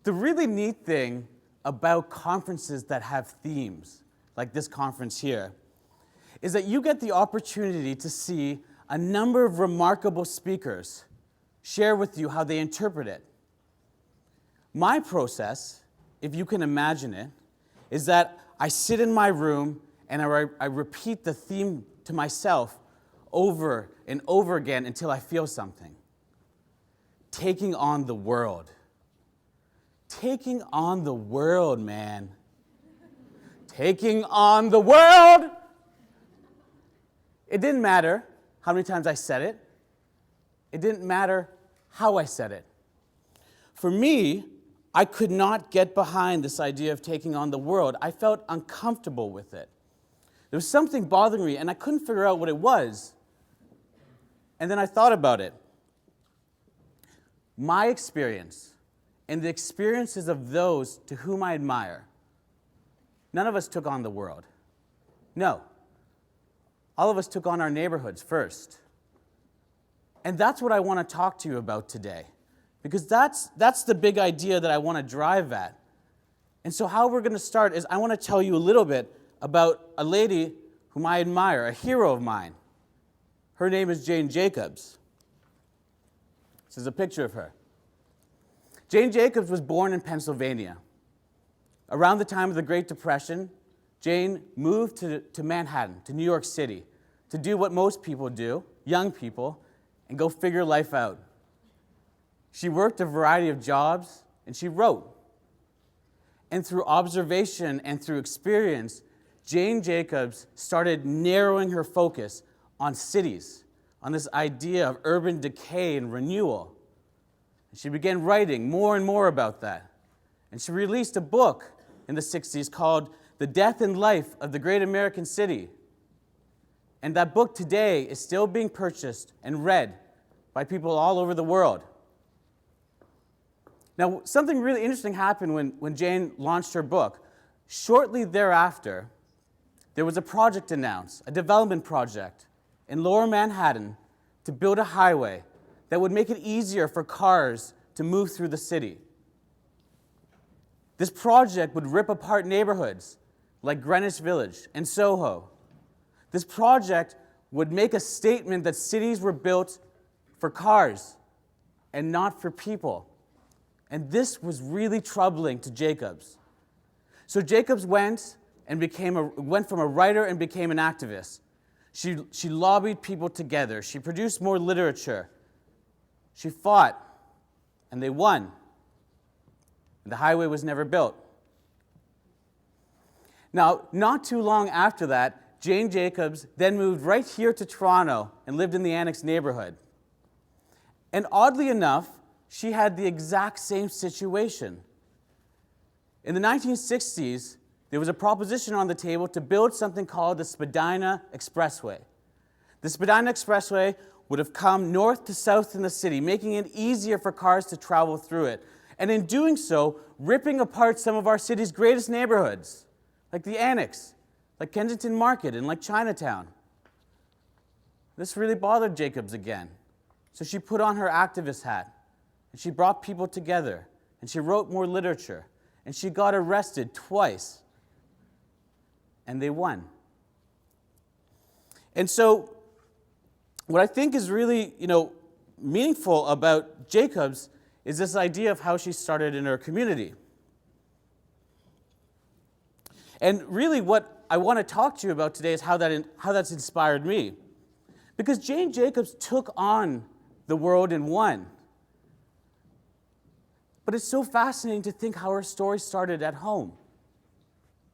The really neat thing about conferences that have themes, like this conference here, is that you get the opportunity to see a number of remarkable speakers share with you how they interpret it. My process, if you can imagine it, is that I sit in my room and I repeat the theme to myself over and over again until I feel something. Taking on the world. Taking on the world, man. Taking on the world! It didn't matter how many times I said it. It didn't matter how I said it. For me, I could not get behind this idea of taking on the world. I felt uncomfortable with it. There was something bothering me, and I couldn't figure out what it was. And then I thought about it. My experience and the experiences of those to whom I admire, none of us took on the world. No. All of us took on our neighborhoods first. And that's what I want to talk to you about today. Because that's the big idea that I want to drive at. And so how we're going to start is I want to tell you a little bit about a lady whom I admire, a hero of mine. Her name is Jane Jacobs. This is a picture of her. Jane Jacobs was born in Pennsylvania. Around the time of the Great Depression, Jane moved to Manhattan, to New York City, to do what most people do, young people, and go figure life out. She worked a variety of jobs, and she wrote. And through observation and through experience, Jane Jacobs started narrowing her focus on cities, on this idea of urban decay and renewal. And she began writing more and more about that. And she released a book in the 60s called The Death and Life of the Great American City. And that book today is still being purchased and read by people all over the world. Now, something really interesting happened when Jane launched her book. Shortly thereafter, there was a project announced, a development project in Lower Manhattan to build a highway that would make it easier for cars to move through the city. This project would rip apart neighborhoods like Greenwich Village and Soho. This project would make a statement that cities were built for cars and not for people. And this was really troubling to Jacobs. So Jacobs went from a writer and became an activist. She lobbied people together. She produced more literature. She fought, and they won. The highway was never built. Now, not too long after that, Jane Jacobs then moved right here to Toronto and lived in the Annex neighborhood. And oddly enough, she had the exact same situation. In the 1960s, there was a proposition on the table to build something called the Spadina Expressway. The Spadina Expressway would have come north to south in the city, making it easier for cars to travel through it. And in doing so, ripping apart some of our city's greatest neighborhoods, like the Annex, like Kensington Market, and like Chinatown. This really bothered Jacobs again. So she put on her activist hat, and she brought people together, and she wrote more literature, and she got arrested twice, and they won. And so what I think is really, meaningful about Jacobs is this idea of how she started in her community. And really what I want to talk to you about today is how that's inspired me. Because Jane Jacobs took on the world and won. But it's so fascinating to think how her story started at home,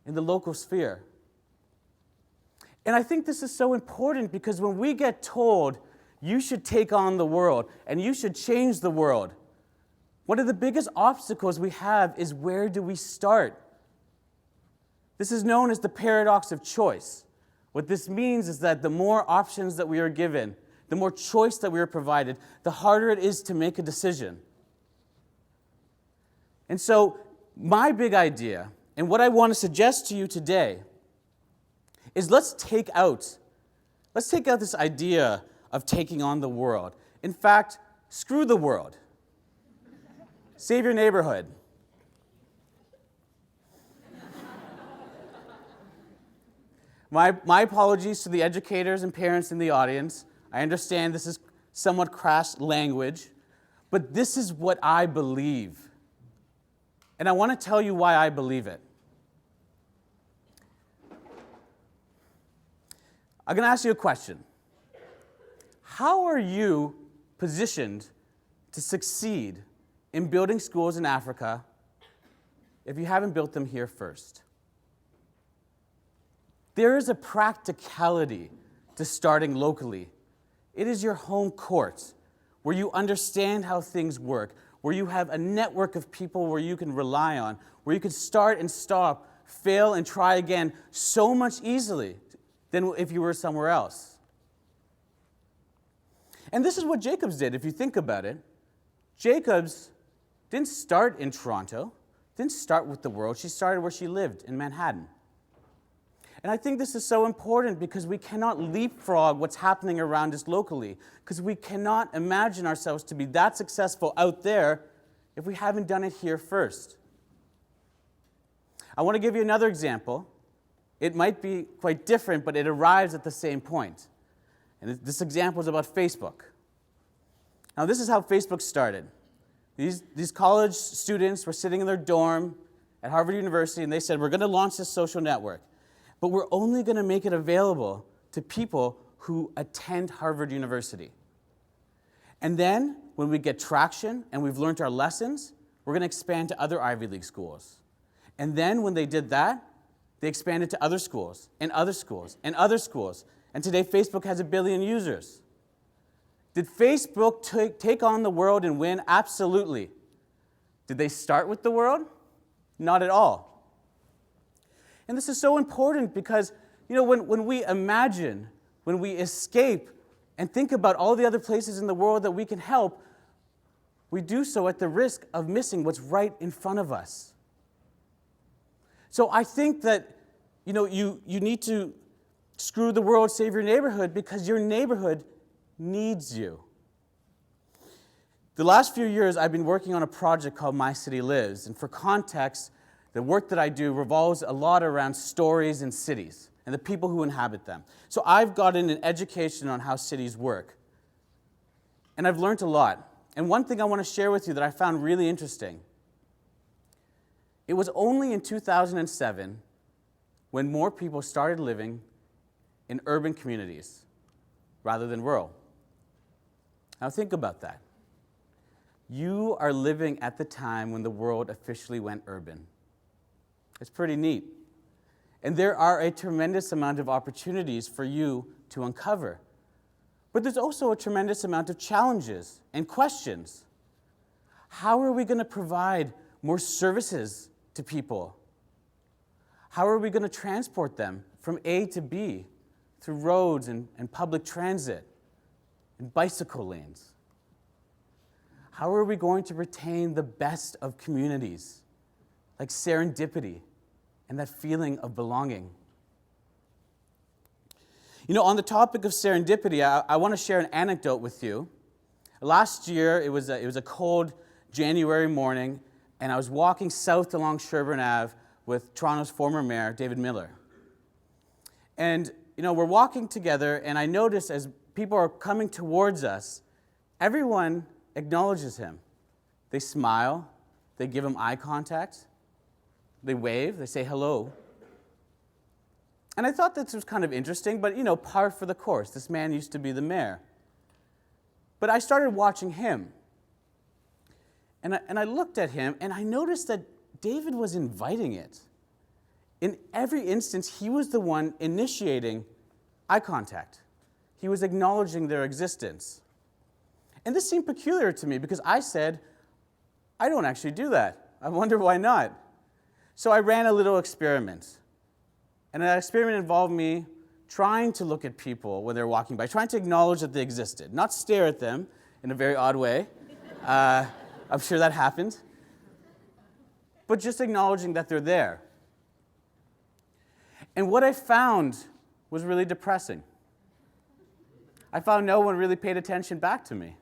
in the local sphere. And I think this is so important because when we get told, you should take on the world and you should change the world, one of the biggest obstacles we have is where do we start? This is known as the paradox of choice. What this means is that the more options that we are given, the more choice that we are provided, the harder it is to make a decision. And so my big idea, and what I want to suggest to you today, is let's take out this idea of taking on the world. In fact, screw the world. Save your neighborhood. My apologies to the educators and parents in the audience. I understand this is somewhat crass language, but this is what I believe. And I want to tell you why I believe it. I'm going to ask you a question. How are you positioned to succeed in building schools in Africa if you haven't built them here first? There is a practicality to starting locally. It is your home court, where you understand how things work, where you have a network of people where you can rely on, where you can start and stop, fail and try again so much easily than if you were somewhere else. And this is what Jacobs did, if you think about it. Jacobs didn't start in Toronto, didn't start with the world. She started where she lived, in Manhattan. And I think this is so important because we cannot leapfrog what's happening around us locally, because we cannot imagine ourselves to be that successful out there if we haven't done it here first. I want to give you another example. It might be quite different, but it arrives at the same point. And this example is about Facebook. Now, this is how Facebook started. These college students were sitting in their dorm at Harvard University, and they said, we're going to launch this social network, but we're only going to make it available to people who attend Harvard University. And then, when we get traction and we've learned our lessons, we're going to expand to other Ivy League schools. And then, when they did that, they expanded to other schools, and other schools, and other schools. And today, Facebook has 1 billion users. Did Facebook take on the world and win? Absolutely. Did they start with the world? Not at all. And this is so important because, when we imagine, when we escape and think about all the other places in the world that we can help, we do so at the risk of missing what's right in front of us. So I think that, you need to screw the world, save your neighborhood, because your neighborhood needs you. The last few years, I've been working on a project called My City Lives, and for context, the work that I do revolves a lot around stories and cities and the people who inhabit them. So I've gotten an education on how cities work, and I've learned a lot. And one thing I want to share with you that I found really interesting, it was only in 2007 when more people started living in urban communities rather than rural. Now think about that. You are living at the time when the world officially went urban. It's pretty neat. And there are a tremendous amount of opportunities for you to uncover. But there's also a tremendous amount of challenges and questions. How are we going to provide more services to people? How are we going to transport them from A to B through roads and public transit and bicycle lanes? How are we going to retain the best of communities, like serendipity and that feeling of belonging? On the topic of serendipity, I want to share an anecdote with you. Last year, it was a cold January morning, and I was walking south along Sherbourne Ave with Toronto's former mayor, David Miller. And, we're walking together, and I notice as people are coming towards us, everyone acknowledges him. They smile, they give him eye contact, they wave, they say hello. And I thought this was kind of interesting, but, par for the course. This man used to be the mayor. But I started watching him. And I looked at him, and I noticed that David was inviting it. In every instance, he was the one initiating eye contact. He was acknowledging their existence. And this seemed peculiar to me because I said, I don't actually do that. I wonder why not. So I ran a little experiment. And that experiment involved me trying to look at people when they're walking by, trying to acknowledge that they existed, not stare at them in a very odd way. I'm sure that happened. But just acknowledging that they're there. And what I found was really depressing. I found no one really paid attention back to me.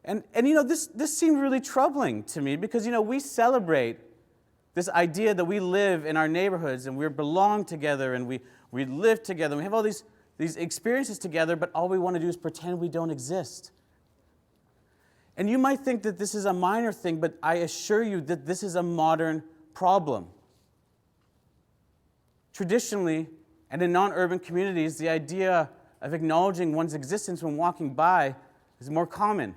And this seemed really troubling to me because, we celebrate this idea that we live in our neighborhoods and we belong together and we live together. And we have all these experiences together, but all we want to do is pretend we don't exist. And you might think that this is a minor thing, but I assure you that this is a modern problem. Traditionally, and in non-urban communities, the idea of acknowledging one's existence when walking by is more common.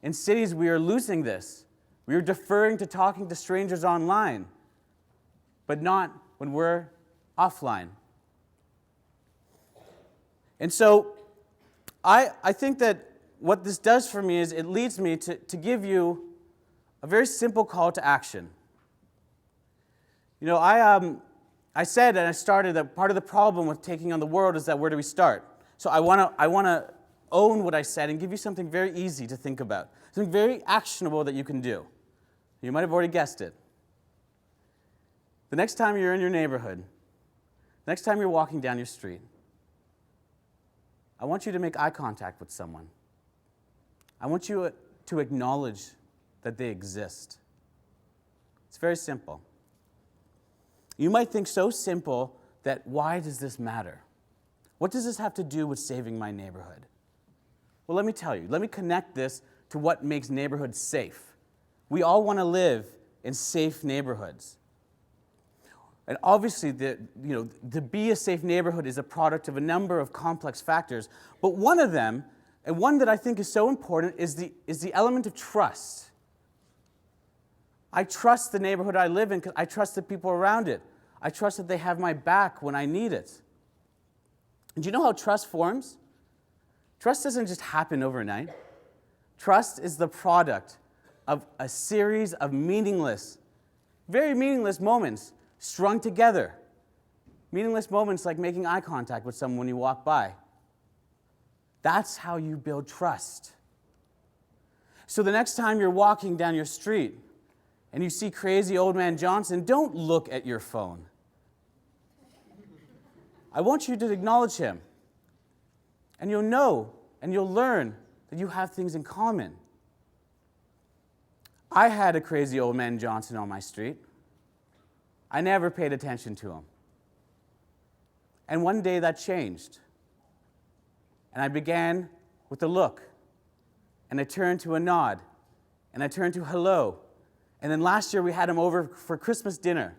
In cities, we are losing this. We are deferring to talking to strangers online, but not when we're offline. And so I think that what this does for me is it leads me to give you a very simple call to action. You know, I said and I started that part of the problem with taking on the world is that where do we start? So I want to own what I said and give you something very easy to think about, something very actionable that you can do. You might have already guessed it. The next time you're in your neighborhood, the next time you're walking down your street, I want you to make eye contact with someone. I want you to acknowledge that they exist. It's very simple. You might think so simple that why does this matter? What does this have to do with saving my neighborhood? Well, let me tell you. Let me connect this to what makes neighborhoods safe. We all want to live in safe neighborhoods. And obviously, to be a safe neighborhood is a product of a number of complex factors. But one of them, and one that I think is so important, is the element of trust. I trust the neighborhood I live in because I trust the people around it. I trust that they have my back when I need it. And do you know how trust forms? Trust doesn't just happen overnight. Trust is the product of a series of meaningless, very meaningless moments strung together. Meaningless moments like making eye contact with someone when you walk by. That's how you build trust. So the next time you're walking down your street and you see crazy old man Johnson, don't look at your phone. I want you to acknowledge him. And you'll know and you'll learn that you have things in common. I had a crazy old man Johnson on my street. I never paid attention to him. And one day that changed. And I began with a look. And I turned to a nod. And I turned to hello. And then last year we had him over for Christmas dinner.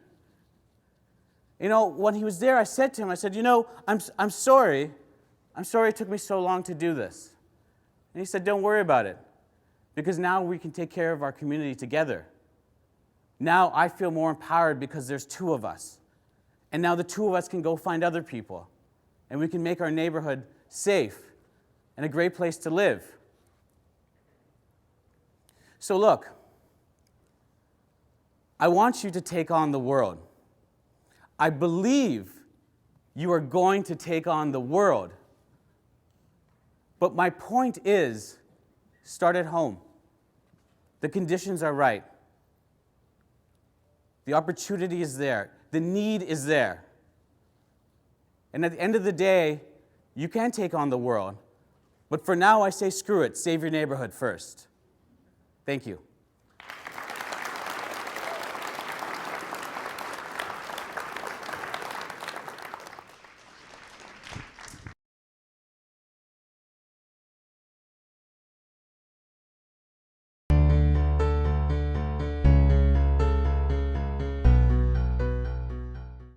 You know, when he was there, I said to him, I'm sorry. I'm sorry it took me so long to do this. And he said, don't worry about it. Because now we can take care of our community together. Now I feel more empowered because there's two of us. And now the two of us can go find other people. And we can make our neighborhood safe and a great place to live. So look, I want you to take on the world. I believe you are going to take on the world. But my point is, start at home. The conditions are right. The opportunity is there. The need is there. And at the end of the day, you can take on the world. But for now, I say screw it. Save your neighborhood first. Thank you.